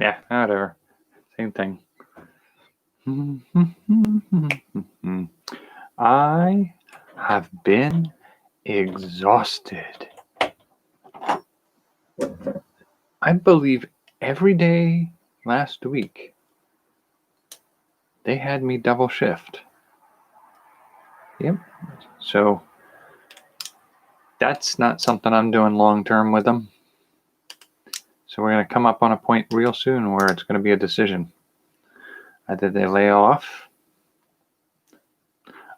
Yeah, whatever. Same thing. I have been exhausted. I believe every day last week they had me double shift. Yep. So that's not something I'm doing long term with them. So we're going to come up on a point real soon where it's going to be a decision. Either they lay off,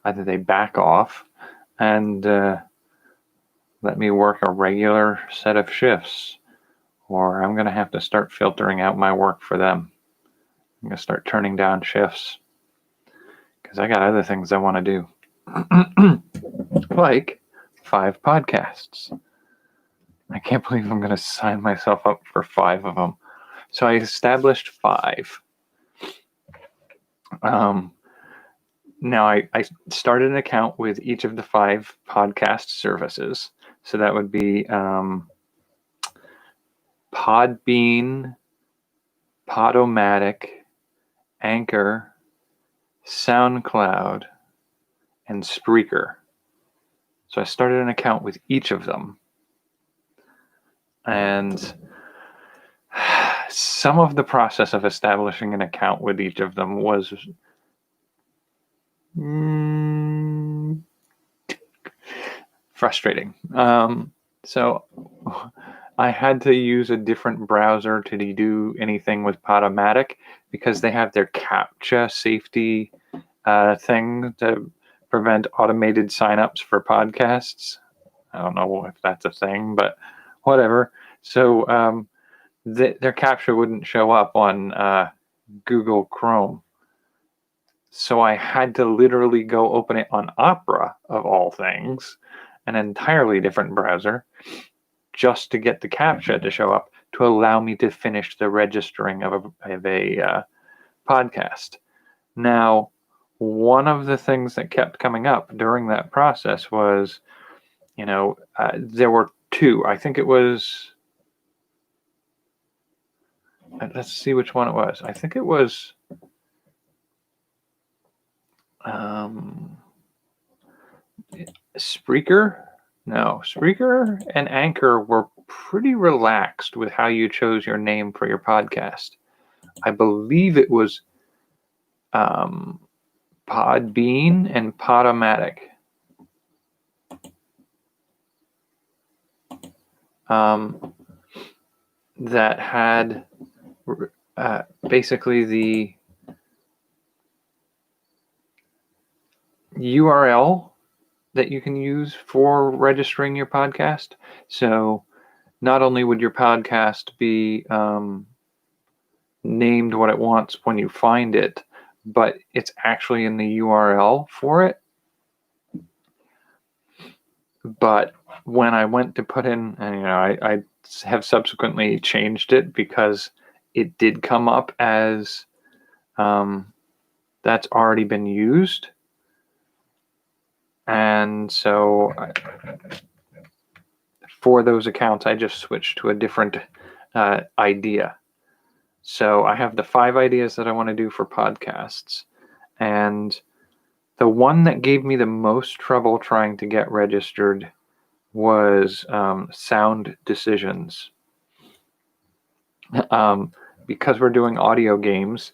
either they back off, and let me work a regular set of shifts, or I'm going to have to start filtering out my work for them. I'm going to start turning down shifts because I got other things I want to do. Like 5 podcasts. I can't believe I'm going to sign myself up for 5 of them. So I established 5. Now I started an account with each of the 5 podcast services. So that would be Podbean, Podomatic, Anchor, SoundCloud, and Spreaker. So I started an account with each of them. And some of the process of establishing an account with each of them was frustrating. So I had to use a different browser to do anything with Podomatic because they have their CAPTCHA safety thing to prevent automated signups for podcasts. I don't know if that's a thing, but whatever. So their CAPTCHA wouldn't show up on Google Chrome. So I had to literally go open it on Opera, of all things, an entirely different browser, just to get the CAPTCHA to show up to allow me to finish the registering of a podcast. Now, one of the things that kept coming up during that process was, there were 2. I think it was, let's see which one it was. I think it was Spreaker. No, Spreaker and Anchor were pretty relaxed with how you chose your name for your podcast. I believe it was Podbean and Podomatic. That had basically the URL that you can use for registering your podcast. So not only would your podcast be named what it wants when you find it, but it's actually in the URL for it. But when I went to put in, and I have subsequently changed it because it did come up as that's already been used. And so for those accounts, I just switched to a different idea. So I have the 5 ideas that I want to do for podcasts. And the one that gave me the most trouble trying to get registered was Sound Decisions. Because we're doing audio games,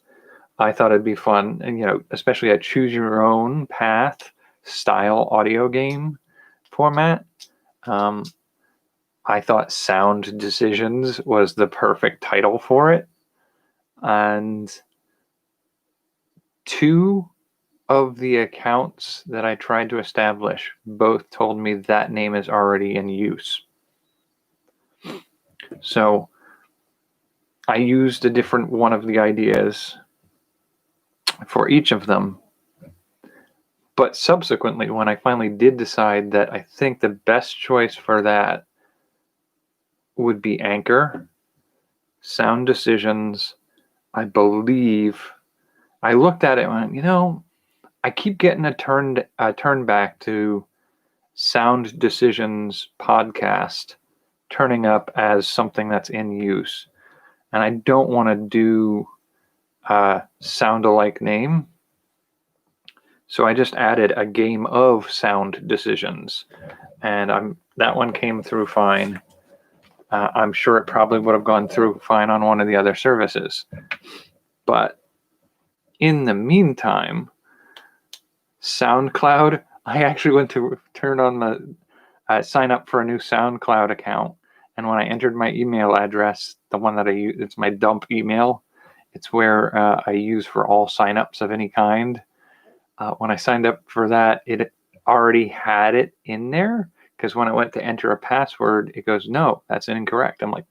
I thought it'd be fun. And, especially a choose your own path style audio game format. I thought Sound Decisions was the perfect title for it. And 2 of the accounts that I tried to establish both told me that name is already in use. So I used a different one of the ideas for each of them. But subsequently, when I finally did decide that I think the best choice for that would be Anchor, Sound Decisions, I believe, I looked at it and went, I keep getting a turn back to Sound Decisions podcast turning up as something that's in use. and I don't want to do a sound-alike name. So I just added a game of sound decisions, and that one came through fine. I'm sure it probably would have gone through fine on one of the other services. But in the meantime, SoundCloud, I actually went to turn on the sign up for a new SoundCloud account. And when I entered my email address, the one that I use, it's my dump email. It's where I use for all signups of any kind. When I signed up for that, it already had it in there, because when I went to enter a password, it goes, no, that's incorrect. I'm like,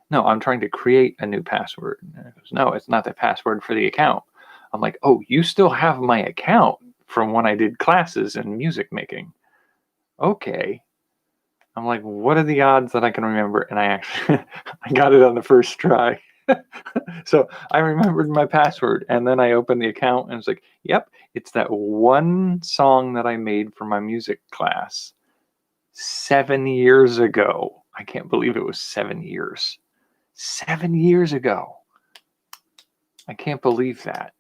no, I'm trying to create a new password. And it goes, no, it's not the password for the account. I'm like, oh, you still have my account from when I did classes in music making. Okay. I'm like, what are the odds that I can remember? And I actually, I got it on the first try. So I remembered my password, and then I opened the account and it's like, yep, it's that one song that I made for my music class 7 years ago. I can't believe it was 7 years. 7 years ago. I can't believe that.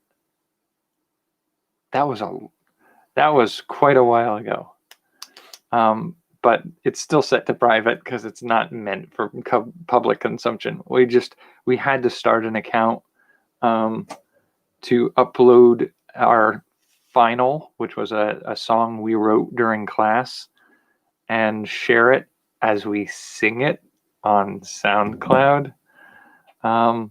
That was quite a while ago. But it's still set to private because it's not meant for public consumption. We had to start an account to upload our final, which was a song we wrote during class, and share it as we sing it on SoundCloud. I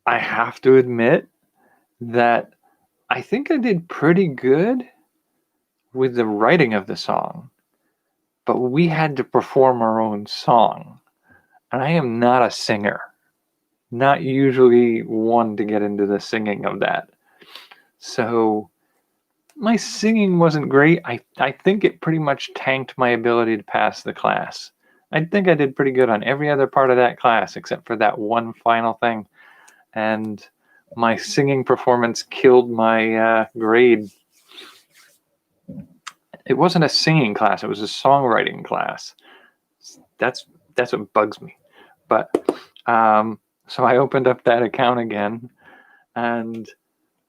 have to admit that I think I did pretty good with the writing of the song, but we had to perform our own song. And I am not a singer, not usually one to get into the singing of that. So my singing wasn't great. I think it pretty much tanked my ability to pass the class. I think I did pretty good on every other part of that class except for that one final thing. And my singing performance killed my grade. It wasn't a singing class, it was a songwriting class. That's what bugs me. But so I opened up that account again, and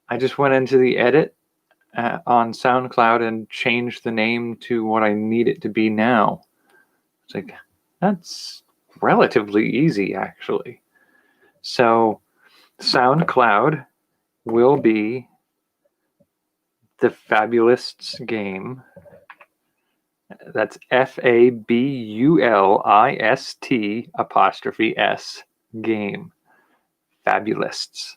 I just went into the edit on SoundCloud and changed the name to what I need it to be now. It's like, that's relatively easy, actually. So SoundCloud will be the Fabulists Game. That's FABULIST' game. Fabulists.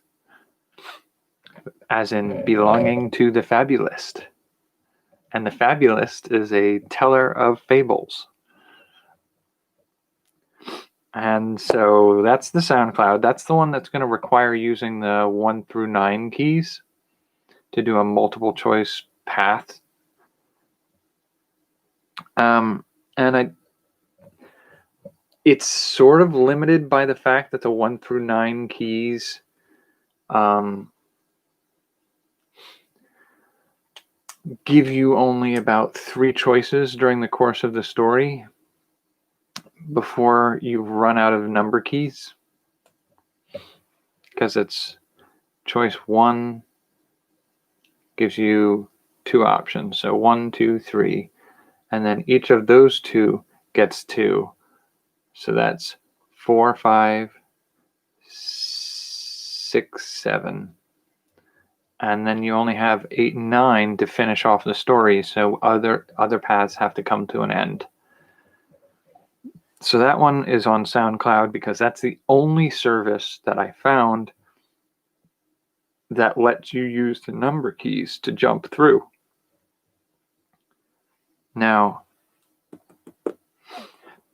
As in belonging to the fabulist. And the fabulist is a teller of fables. And so that's the SoundCloud. That's the one that's going to require using the 1 through 9 keys to do a multiple choice path. It's sort of limited by the fact that the 1 through 9 keys give you only about 3 choices during the course of the story before you run out of number keys, because it's choice 1 gives you 2 options, so 1, 2, 3, and then each of those 2 gets 2, so that's 4, 5, 6, 7, and then you only have 8 and 9 to finish off the story, so other paths have to come to an end. So that one is on SoundCloud because that's the only service that I found that lets you use the number keys to jump through. Now,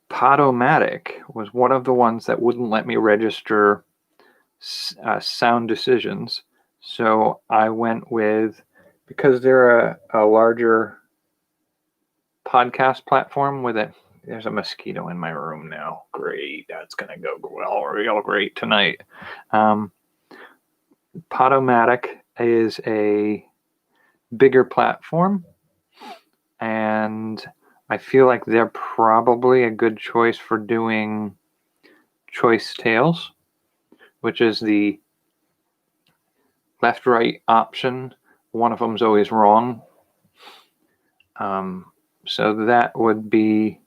Podomatic was one of the ones that wouldn't let me register sound decisions. So I went with, because they're a larger podcast platform with it. There's a mosquito in my room now. Great. That's going to go real great tonight. Podomatic is a bigger platform, and I feel like they're probably a good choice for doing choice tales, which is the left-right option. One of them's always wrong. So that would be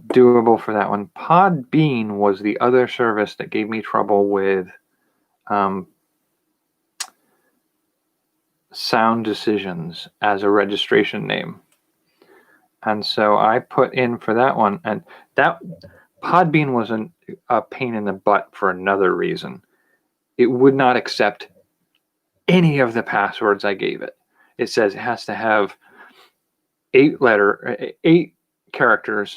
doable for that one. Podbean was the other service that gave me trouble with Sound Decisions as a registration name. And so I put in for that one, and that Podbean was a pain in the butt for another reason. It would not accept any of the passwords I gave it. It says it has to have 8 characters.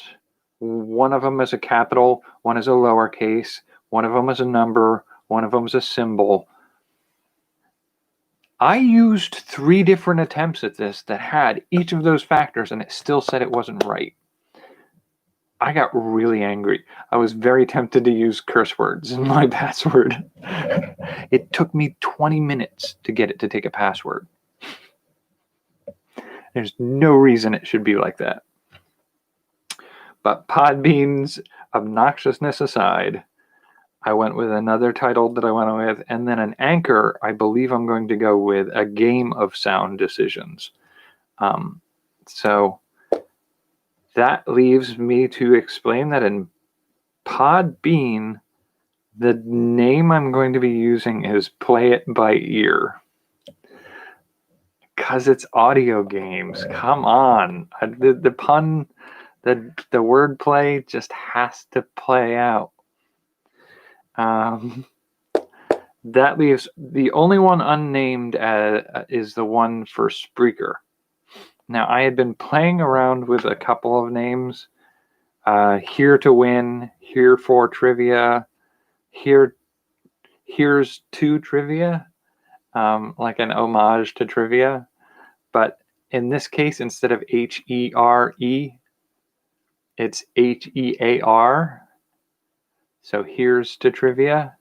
One of them is a capital, one is a lowercase, one of them is a number, one of them is a symbol. I used 3 different attempts at this that had each of those factors, and it still said it wasn't right. I got really angry. I was very tempted to use curse words in my password. It took me 20 minutes to get it to take a password. There's no reason it should be like that. But Podbean's obnoxiousness aside, I went with another title that I went with, and then an anchor. I believe I'm going to go with A Game of Sound Decisions. So that leaves me to explain that in Podbean, the name I'm going to be using is Play It By Ear. Because it's audio games. Come on. The pun, the wordplay just has to play out. That leaves the only one unnamed is the one for Spreaker. Now, I had been playing around with a couple of names. Here to Win, Here for Trivia, Here's to Trivia, like an homage to trivia. But in this case, instead of H-E-R-E, it's H-E-A-R. So here's to trivia.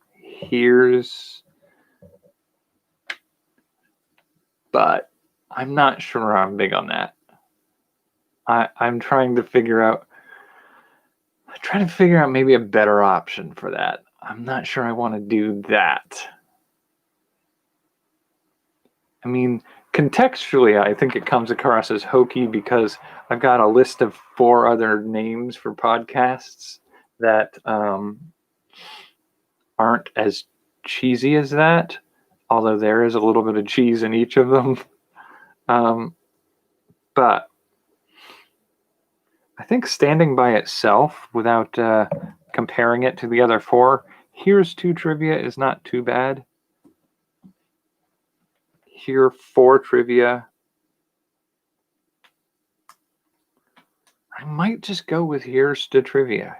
But I'm not sure I'm big on that. I'm trying to figure out maybe a better option for that. I'm not sure I want to do that. I mean, contextually, I think it comes across as hokey because I've got a list of 4 other names for podcasts that aren't as cheesy as that, although there is a little bit of cheese in each of them. But I think standing by itself without comparing it to the other 4, Here's to Trivia is not too bad. Here for Trivia. I might just go with Here's to Trivia.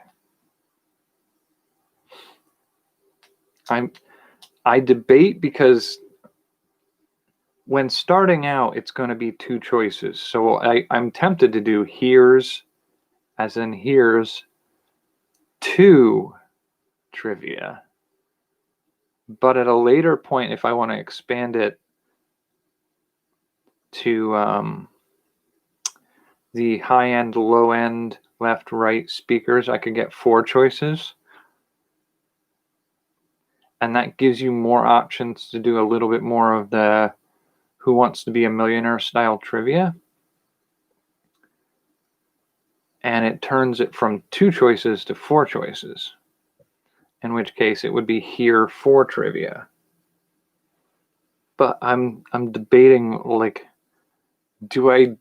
I debate because when starting out, it's going to be 2 choices. So I'm tempted to do here's, as in here's to trivia. But at a later point, if I want to expand it to the high-end, low-end, left-right speakers, I could get 4 choices. And that gives you more options to do a little bit more of the Who Wants to Be a Millionaire style trivia. And it turns it from 2 choices to 4 choices, in which case it would be Here for Trivia. But I'm debating, like, do I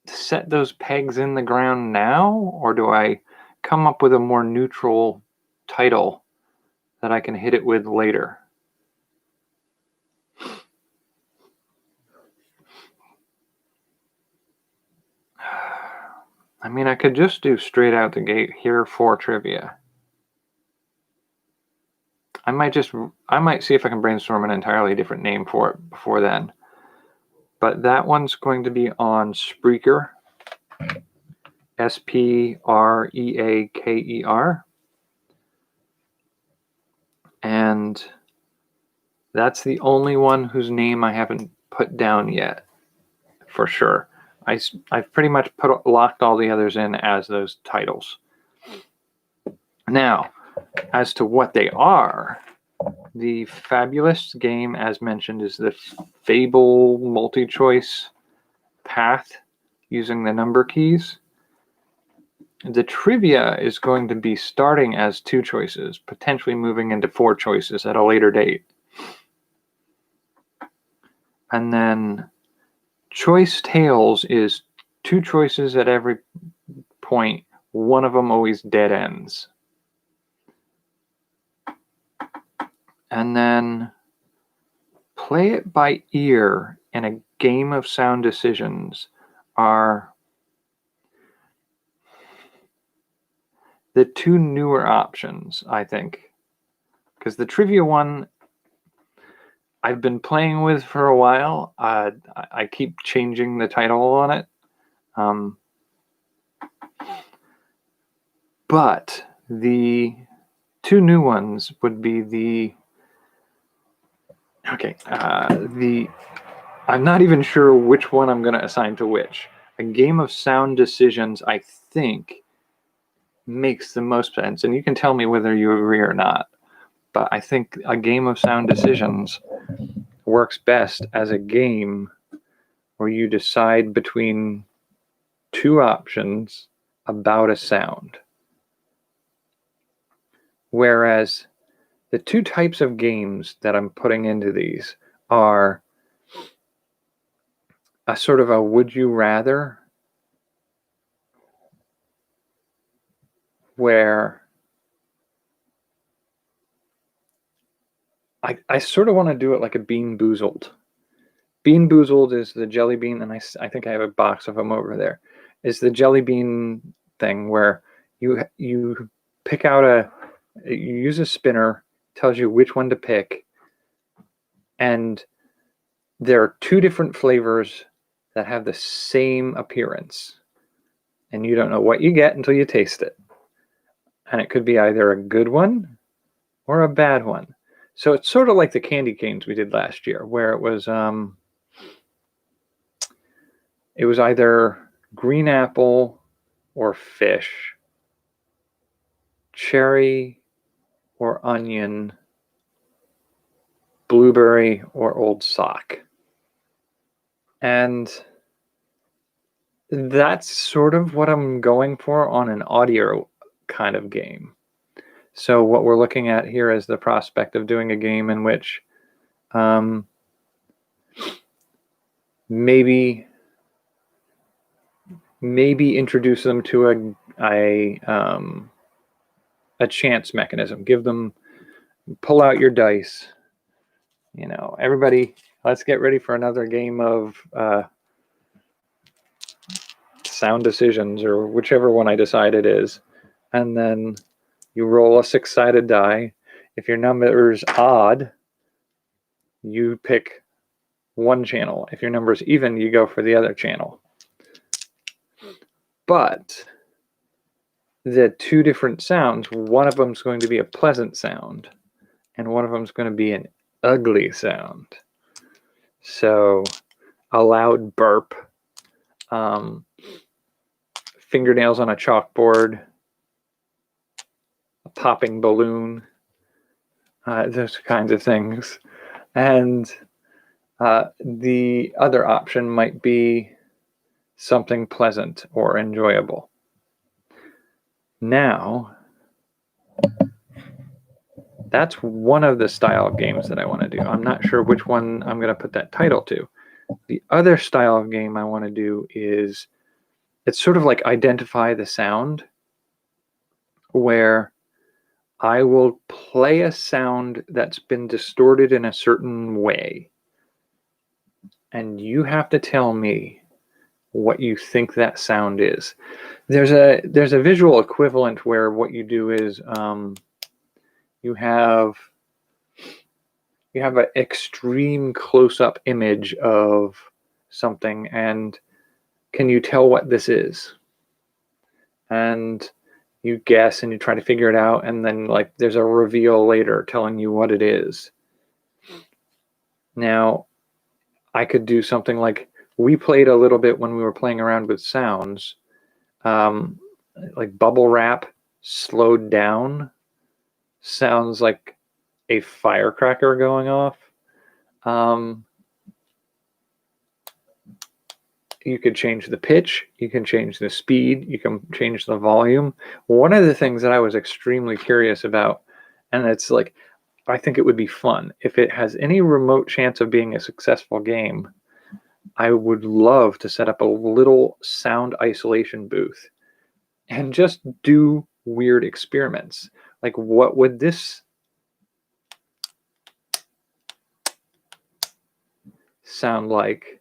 set those pegs in the ground now, or do I come up with a more neutral title that I can hit it with later? I mean, I could just do straight out the gate Here for Trivia. I might see if I can brainstorm an entirely different name for it before then. But that one's going to be on Spreaker. Spreaker. And that's the only one whose name I haven't put down yet, for sure. I've pretty much locked all the others in as those titles. Now, as to what they are, the Fabulous game, as mentioned, is the Fable multi-choice path using the number keys. The trivia is going to be starting as 2 choices, potentially moving into 4 choices at a later date. And then Choice Tales is 2 choices at every point, one of them always dead ends. And then Play It by Ear and a Game of Sound Decisions are the 2 newer options, I think. Because the trivia one I've been playing with for a while. I keep changing the title on it. But the 2 new ones would be I'm not even sure which one I'm going to assign to which. A Game of Sound Decisions, I think, makes the most sense. And you can tell me whether you agree or not. But I think A Game of Sound Decisions works best as a game where you decide between 2 options about a sound. Whereas the 2 types of games that I'm putting into these are a sort of a would you rather, where I sort of want to do it like a Bean Boozled. Bean Boozled is the jelly bean, and I think I have a box of them over there, is the jelly bean thing where you pick out you use a spinner, tells you which one to pick, and there are 2 different flavors that have the same appearance, and you don't know what you get until you taste it. And it could be either a good one or a bad one. So it's sort of like the candy canes we did last year, where it was either green apple or fish, cherry or onion, blueberry or old sock. And that's sort of what I'm going for on an audio kind of game. So what we're looking at here is the prospect of doing a game in which maybe introduce them to a chance mechanism. Pull out your dice. Everybody, let's get ready for another game of Sound Decisions, or whichever one I decide it is. And then you roll a 6-sided die. If your number is odd, you pick one channel. If your number is even, you go for the other channel. But the 2 different sounds, one of them is going to be a pleasant sound, and one of them is going to be an ugly sound. So a loud burp, fingernails on a chalkboard, a popping balloon, those kinds of things. And the other option might be something pleasant or enjoyable. Now, that's one of the style of games that I want to do. I'm not sure which one I'm going to put that title to. The other style of game I want to do is, it's sort of like Identify the Sound, where I will play a sound that's been distorted in a certain way, and you have to tell me what you think that sound is. There's a visual equivalent where what you do is you have an extreme close-up image of something, and can you tell what this is? And you guess and you try to figure it out, and then there's a reveal later telling you what it is. Now, I could do something like we played a little bit when we were playing around with sounds. Like bubble wrap slowed down sounds like a firecracker going off. You could change the pitch, you can change the speed, you can change the volume. One of the things that I was extremely curious about, and it's like, I think it would be fun if it has any remote chance of being a successful game. I would love to set up a little sound isolation booth and just do weird experiments. Like, what would this sound like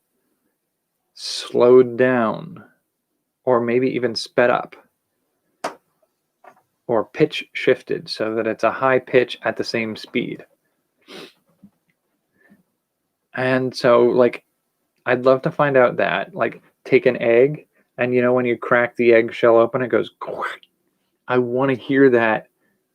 slowed down, or maybe even sped up, or pitch shifted so that it's a high pitch at the same speed? And so, like, I'd love to find out that. Like, take an egg, and when you crack the eggshell open, it goes quack. I want to hear that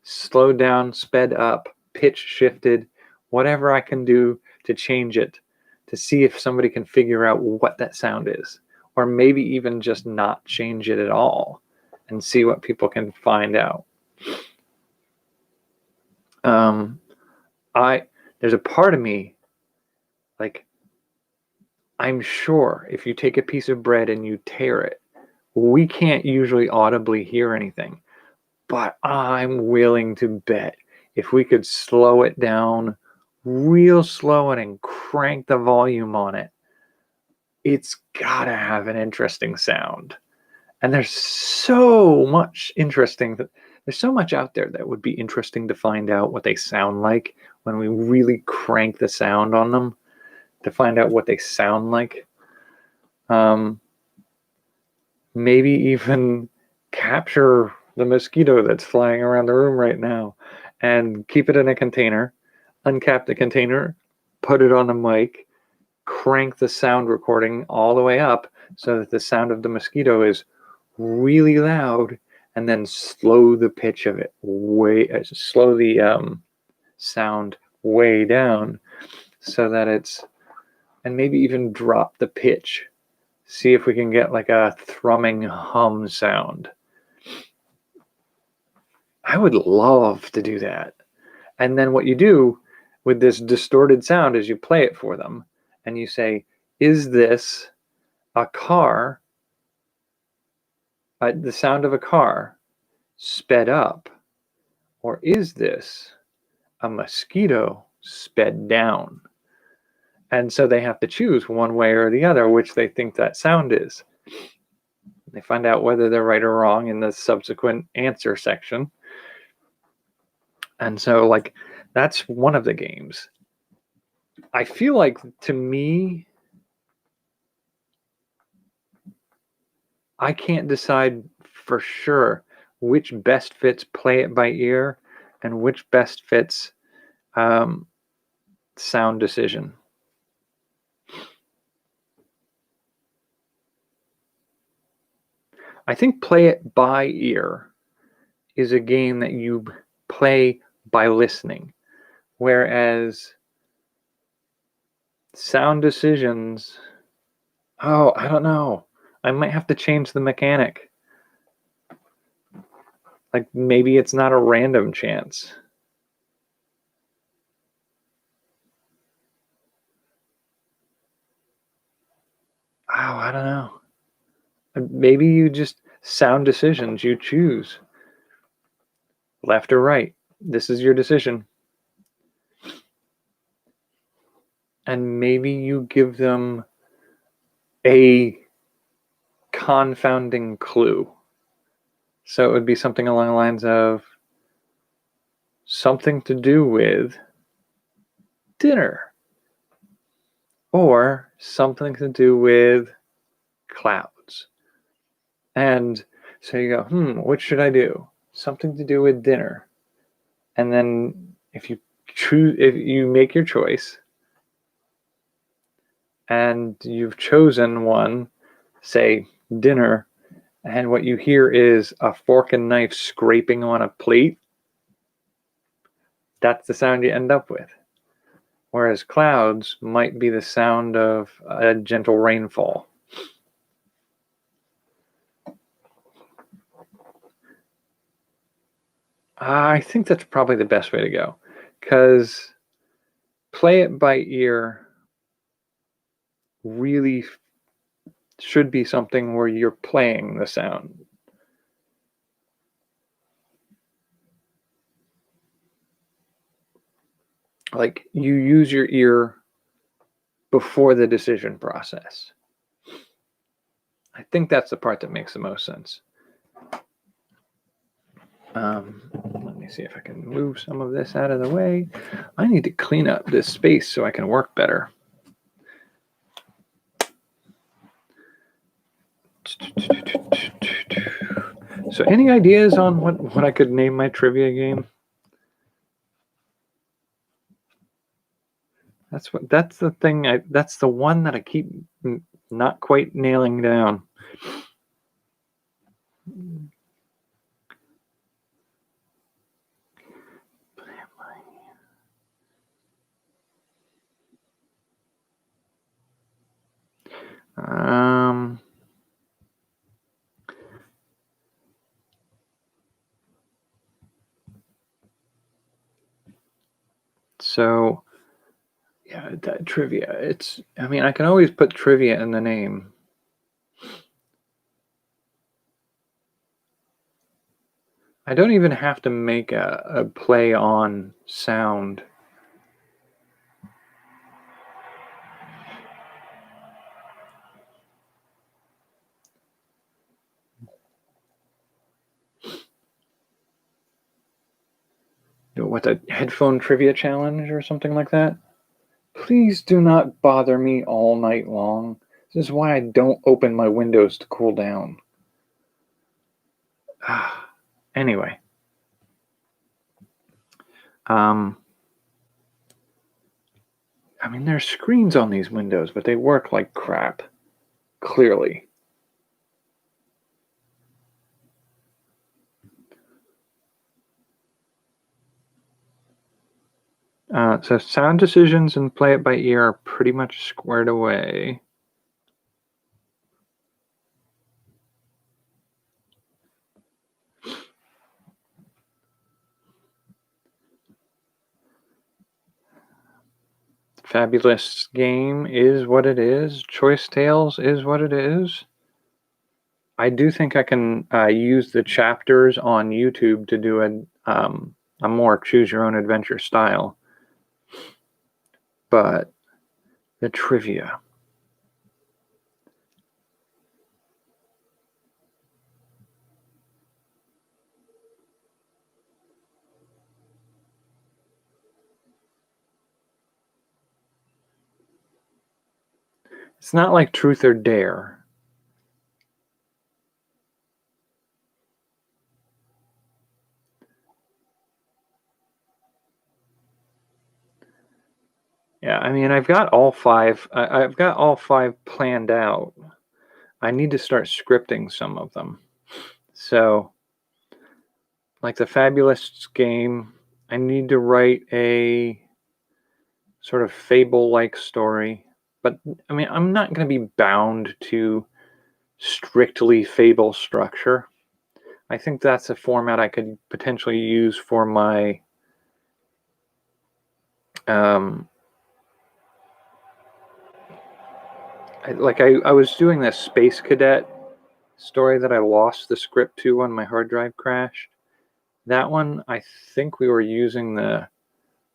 slowed down, sped up, pitch shifted, whatever I can do to change it, to see if somebody can figure out what that sound is, or maybe even just not change it at all and see what people can find out. There's a part of me, like, I'm sure if you take a piece of bread and you tear it, we can't usually audibly hear anything, but I'm willing to bet if we could slow it down real slow and crank the volume on it, it's gotta have an interesting sound. And there's so much out there that would be interesting to find out what they sound like when we really crank the sound on them, to find out what they sound like. Maybe even capture the mosquito that's flying around the room right now and keep it in a container, uncap the container, put it on a mic, crank the sound recording all the way up so that the sound of the mosquito is really loud, and then slow the pitch of it slow the sound way down so that it's, and maybe even drop the pitch. See if we can get like a thrumming hum sound. I would love to do that. And then what you do with this distorted sound is you play it for them and you say, is this a car, the sound of a car sped up, or is this a mosquito sped down? And so they have to choose one way or the other which they think that sound is. They find out whether they're right or wrong in the subsequent answer section. And so, like, that's one of the games. I feel like, to me, I can't decide for sure which best fits play it by ear and which best fits sound decision. I think play it by ear is a game that you play by listening, whereas sound decisions, I don't know. I might have to change the mechanic. Like, maybe it's not a random chance. I don't know. Maybe you just, sound decisions, you choose left or right. This is your decision. And maybe you give them a confounding clue. So it would be something along the lines of something to do with dinner, or something to do with clouds. And so you go, what should I do? Something to do with dinner. And then if you make your choice and you've chosen one, say dinner, and what you hear is a fork and knife scraping on a plate, that's the sound you end up with. whereas clouds might be the sound of a gentle rainfall. I think that's probably the best way to go, because play it by ear really should be something where you're playing the sound. Like you use your ear before the decision process. I think that's the part that makes the most sense. Let me see if I can move some of this out of the way. I need to clean up this space so I can work better. So any ideas on what I could name my trivia game? That's the thing. That's the one that I keep not quite nailing down. So yeah, that trivia. I mean, I can always put trivia in the name. I don't even have to make a play on sound. What, a headphone trivia challenge or something like that? Please do not bother me all night long. This is why I don't open my windows to cool down. Anyway. I mean, there's screens on these windows, but they work like crap. Clearly. So sound decisions and play it by ear are pretty much squared away. Fabulous Game is what it is. Choice Tales is what it is. I do think I can use the chapters on YouTube to do a more choose your own adventure style. But the trivia. It's not like Truth or Dare. Yeah, I mean, I've got all five. I've got all five planned out. I need to start scripting some of them. So, like the Fabulous Game, I need to write a sort of fable-like story. But, I mean, I'm not going to be bound to strictly fable structure. I think that's a format I could potentially use for my I was doing this Space Cadet story that I lost the script to when my hard drive crashed. That one, I think we were using the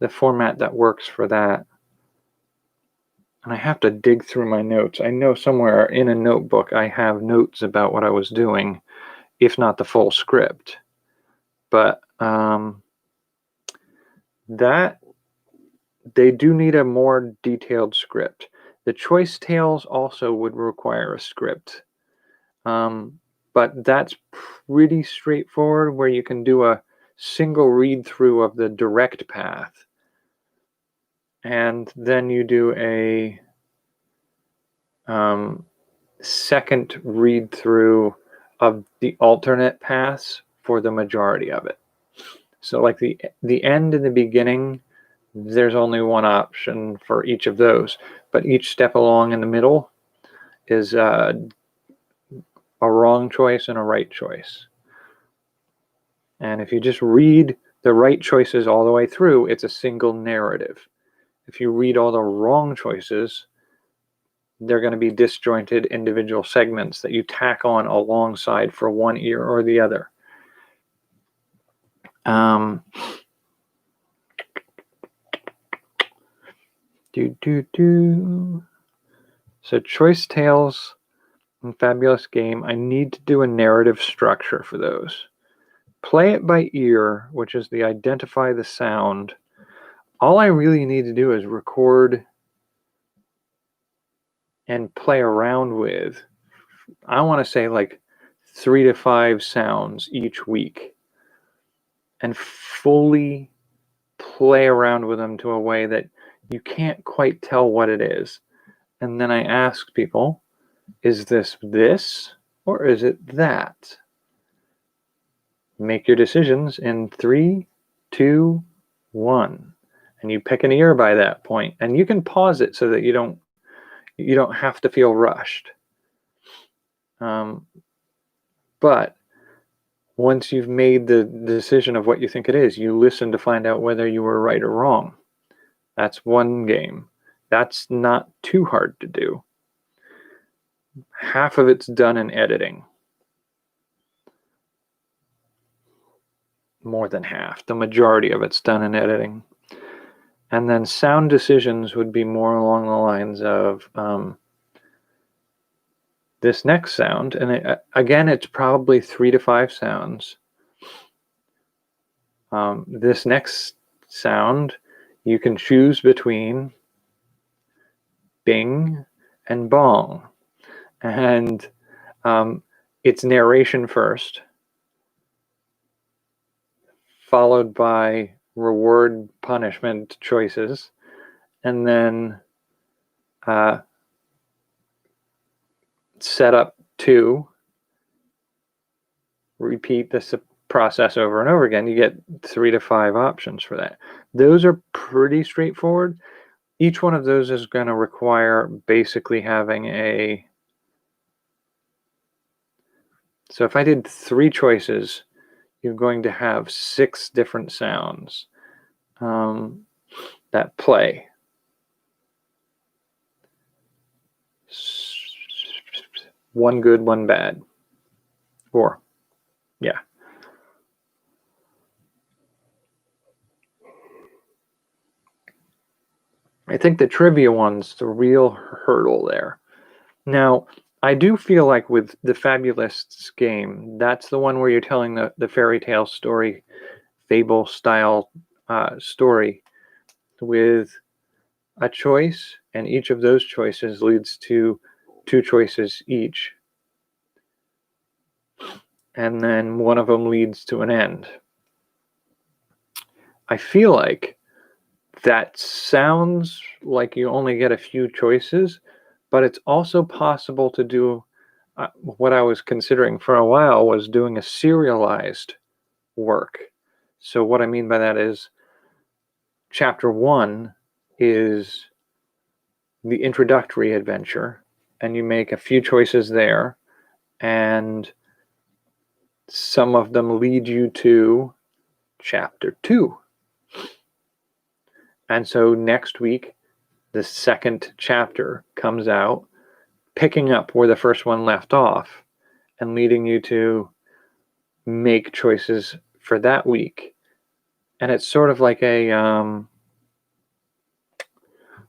format that works for that. And I have to dig through my notes. I know somewhere in a notebook I have notes about what I was doing, if not the full script. But that they do need a more detailed script. The Choice Tales also would require a script. But that's pretty straightforward, where you can do a single read through of the direct path. And then you do a second read through of the alternate paths for the majority of it. So like the end and the beginning there's only one option for each of those. But each step along in the middle is a wrong choice and a right choice. And if you just read the right choices all the way through, it's a single narrative. If you read all the wrong choices, they're going to be disjointed individual segments that you tack on alongside for one ear or the other. So Choice Tales and Fabulous Game, I need to do a narrative structure for those. Play It by Ear, which is the identify the sound. All I really need to do is record and play around with, I want to say like 3 to 5 sounds each week, and fully play around with them to a way that you can't quite tell what it is. And then I ask people, is this or is it that? Make your decisions in 3, 2, 1. And you pick an ear by that point. And you can pause it so that you don't have to feel rushed. But once you've made the decision of what you think it is, you listen to find out whether you were right or wrong. That's one game. That's not too hard to do. Half of it's done in editing. More than half. The majority of it's done in editing. And then sound decisions would be more along the lines of this next sound. And again, it's probably 3 to 5 sounds. This next sound, you can choose between bing and bong. And it's narration first, followed by reward punishment choices, and then set up 2, repeat this process over and over again. You get 3 to 5 options for that. Those are pretty straightforward. Each one of those is going to require basically having a... So if I did 3 choices, you're going to have 6 different sounds that play. One good, one bad. Or, yeah. I think the trivia one's the real hurdle there. Now, I do feel like with the Fabulists game, that's the one where you're telling the fairy tale story, fable style story with a choice, and each of those choices leads to 2 choices each. And then one of them leads to an end. I feel like that sounds like you only get a few choices, but it's also possible to do what I was considering for a while was doing a serialized work. So what I mean by that is chapter 1 is the introductory adventure, and you make a few choices there, and some of them lead you to chapter 2. And so next week, the second chapter comes out, picking up where the first one left off and leading you to make choices for that week. And it's sort of like a,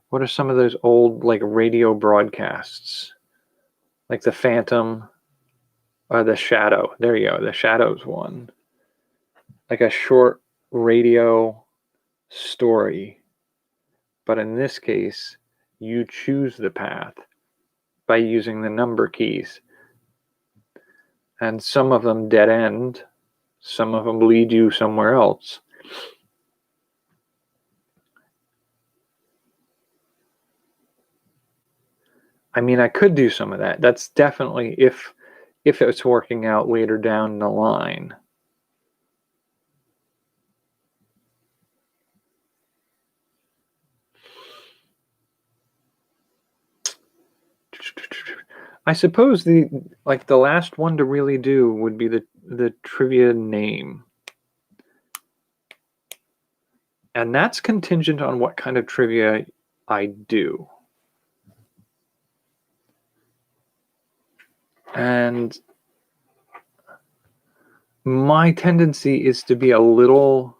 what are some of those old like radio broadcasts? Like the Phantom or the Shadow. There you go, the Shadow's one. Like a short radio story. But in this case, you choose the path by using the number keys. And some of them dead end, some of them lead you somewhere else. I mean, I could do some of that. That's definitely if it's working out later down the line. I suppose the last one to really do would be the trivia name. And that's contingent on what kind of trivia I do. And my tendency is to be a little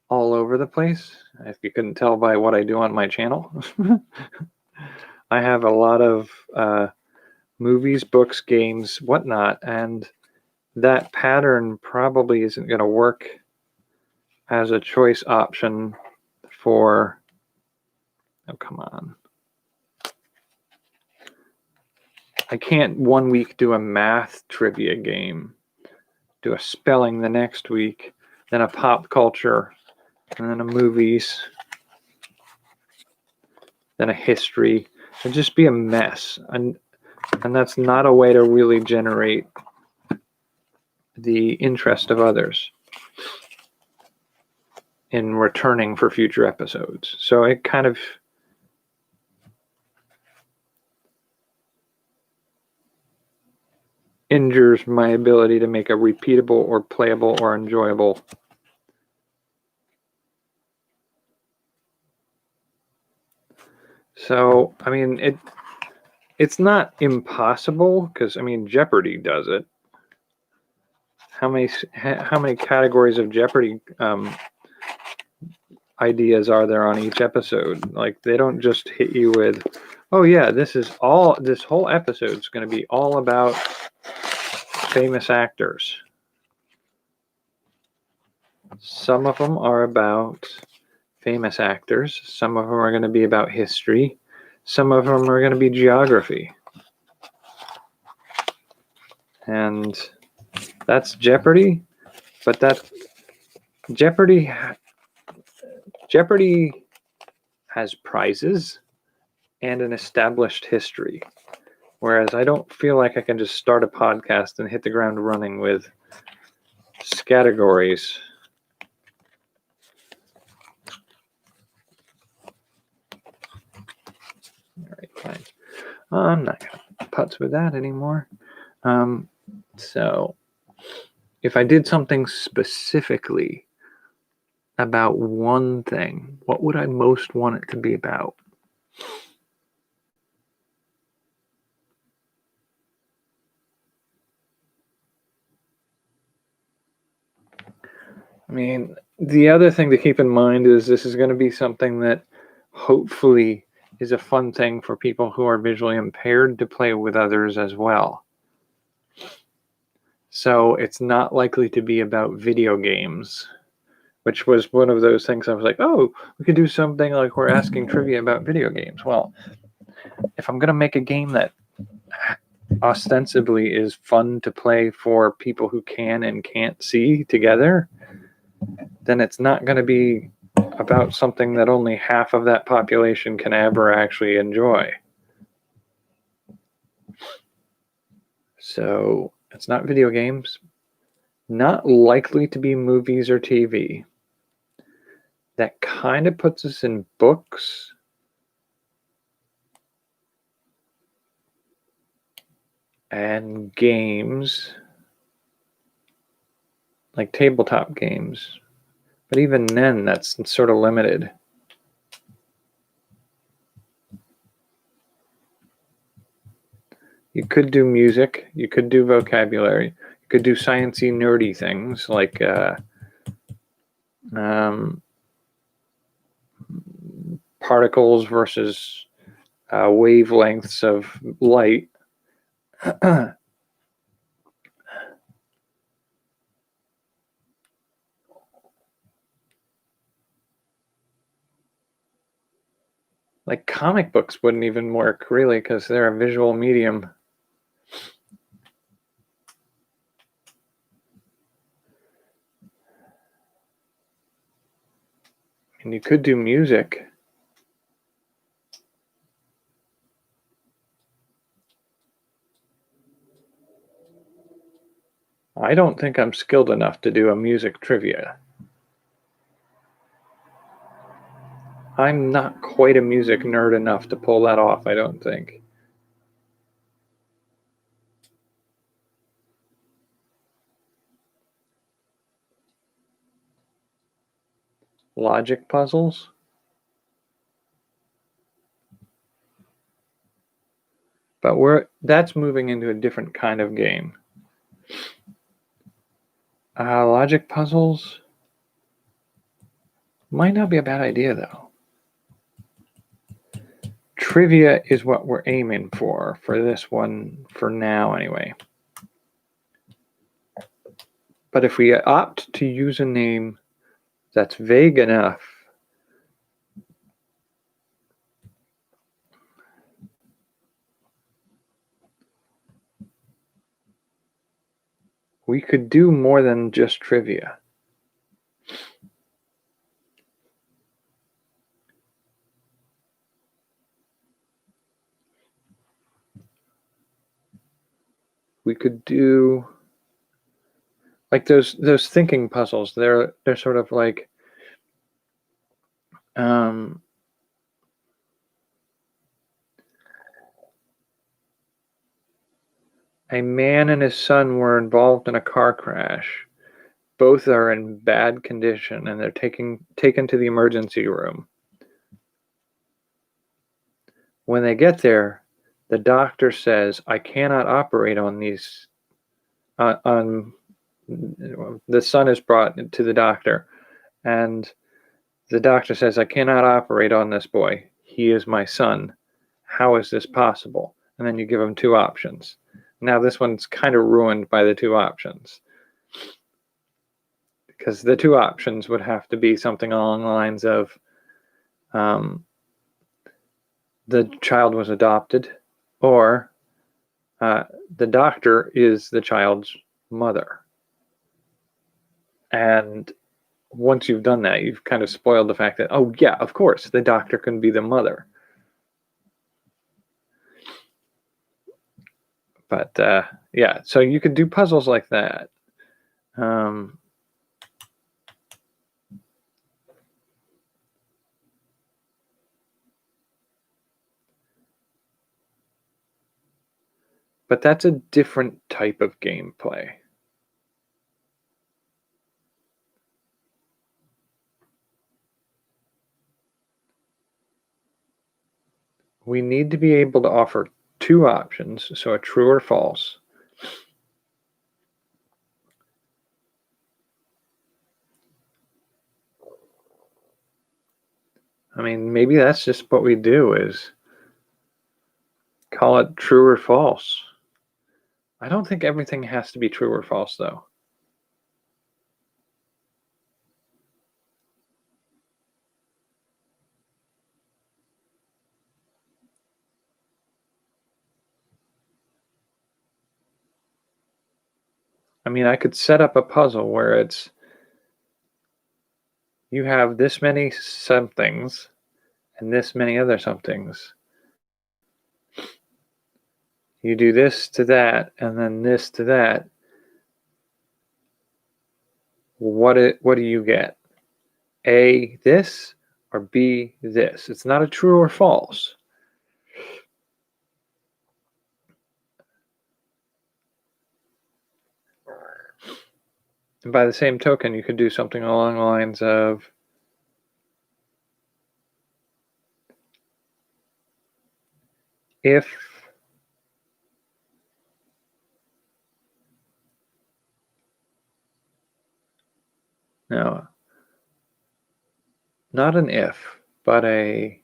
all over the place, if you couldn't tell by what I do on my channel. I have a lot of movies, books, games, whatnot, and that pattern probably isn't going to work as a choice option for, oh, come on. I can't one week do a math trivia game, do a spelling the next week, then a pop culture, and then a movies, then a history. It'd just be a mess. And that's not a way to really generate the interest of others in returning for future episodes. So it kind of injures my ability to make a repeatable or playable or enjoyable So, I mean, it's not impossible because, I mean, Jeopardy does it. How many categories of Jeopardy ideas are there on each episode? Like, they don't just hit you with, oh yeah, this whole episode is going to be all about famous actors. Some of them are about famous actors. Some of them are going to be about history. Some of them are going to be geography. And that's Jeopardy, but Jeopardy has prizes and an established history. Whereas I don't feel like I can just start a podcast and hit the ground running with categories. All right, fine. I'm not going to putz with that anymore. So if I did something specifically about one thing, what would I most want it to be about? I mean, the other thing to keep in mind is this is going to be something that hopefully is a fun thing for people who are visually impaired to play with others as well. So it's not likely to be about video games, which was one of those things I was like, oh, we could do something like we're asking trivia about video games. Well, if I'm going to make a game that ostensibly is fun to play for people who can and can't see together, then it's not going to be about something that only half of that population can ever actually enjoy. So it's not video games, not likely to be movies or TV. That kind of puts us in books. And games, like tabletop games. But even then, that's sort of limited. You could do music. You could do vocabulary. You could do sciencey, nerdy things like particles versus wavelengths of light. Like comic books wouldn't even work really because they're a visual medium. And you could do music. I don't think I'm skilled enough to do a music trivia. I'm not quite a music nerd enough to pull that off, I don't think. logic puzzles. But that's moving into a different kind of game. Logic puzzles might not be a bad idea, though. Trivia is what we're aiming for this one, for now anyway. But if we opt to use a name that's vague enough, we could do more than just trivia. We could do like those thinking puzzles. They're sort of like a man and his son were involved in a car crash. Both are in bad condition and they're taken to the emergency room. When they get there, the doctor says, "I cannot operate on these." The son is brought to the doctor, and the doctor says, "I cannot operate on this boy. He is my son. How is this possible?" And then you give him two options. Now this one's kind of ruined by the two options, because the two options would have to be something along the lines of the child was adopted, or the doctor is the child's mother. And once you've done that, you've kind of spoiled the fact that, oh yeah, of course, the doctor can be the mother. But yeah, so you could do puzzles like that. But that's a different type of gameplay. We need to be able to offer two options, so a true or false. I mean, maybe that's just what we do, is call it true or false. I don't think everything has to be true or false, though. I mean, I could set up a puzzle where it's, you have this many somethings and this many other somethings. You do this to that and then this to that. What do you get? A, this, or B, this? It's not a true or false. And by the same token, you could do something along the lines of, if no, not an if, but a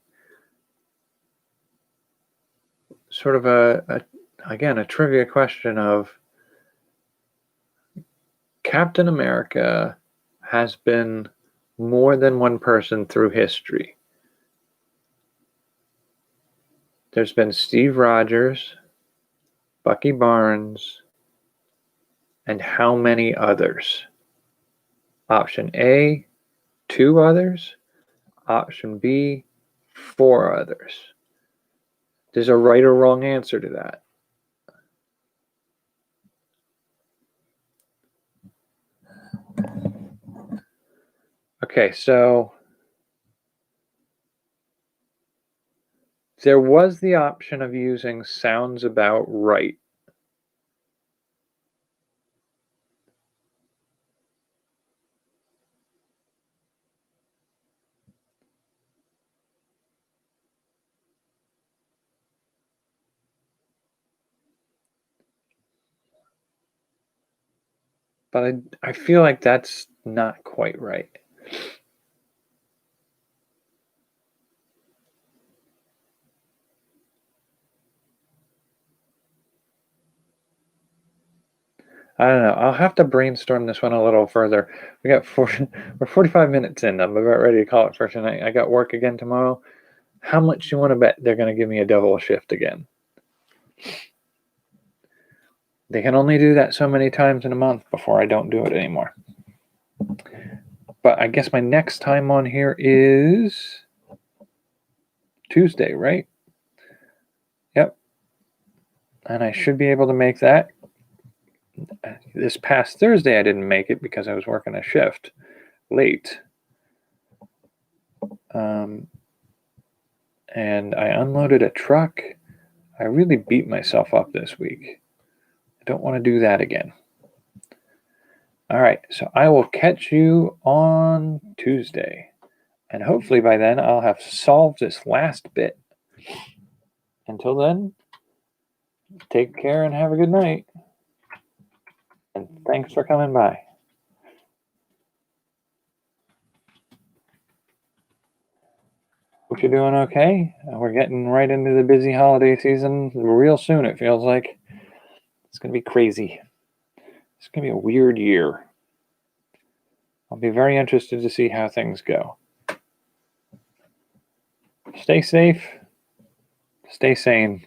sort of again, a trivia question of, Captain America has been more than one person through history. There's been Steve Rogers, Bucky Barnes, and how many others? Option A, 2 others. Option B, 4 others. There's a right or wrong answer to that. Okay, so there was the option of using sounds about right. but I feel like that's not quite right. I don't know. I'll have to brainstorm this one a little further. We're 45 minutes in. I'm about ready to call it for tonight. I got work again tomorrow. How much you want to bet they're going to give me a double shift again? They can only do that so many times in a month before I don't do it anymore. But I guess my next time on here is Tuesday, right? Yep. And I should be able to make that. This past Thursday, I didn't make it because I was working a shift late. And I unloaded a truck. I really beat myself up this week. I don't want to do that again. All right, so I will catch you on Tuesday. And hopefully by then I'll have solved this last bit. Until then, take care and have a good night. And thanks for coming by. Hope you're doing okay. We're getting right into the busy holiday season real soon, it feels like. It's going to be crazy. It's going to be a weird year. I'll be very interested to see how things go. Stay safe. Stay sane.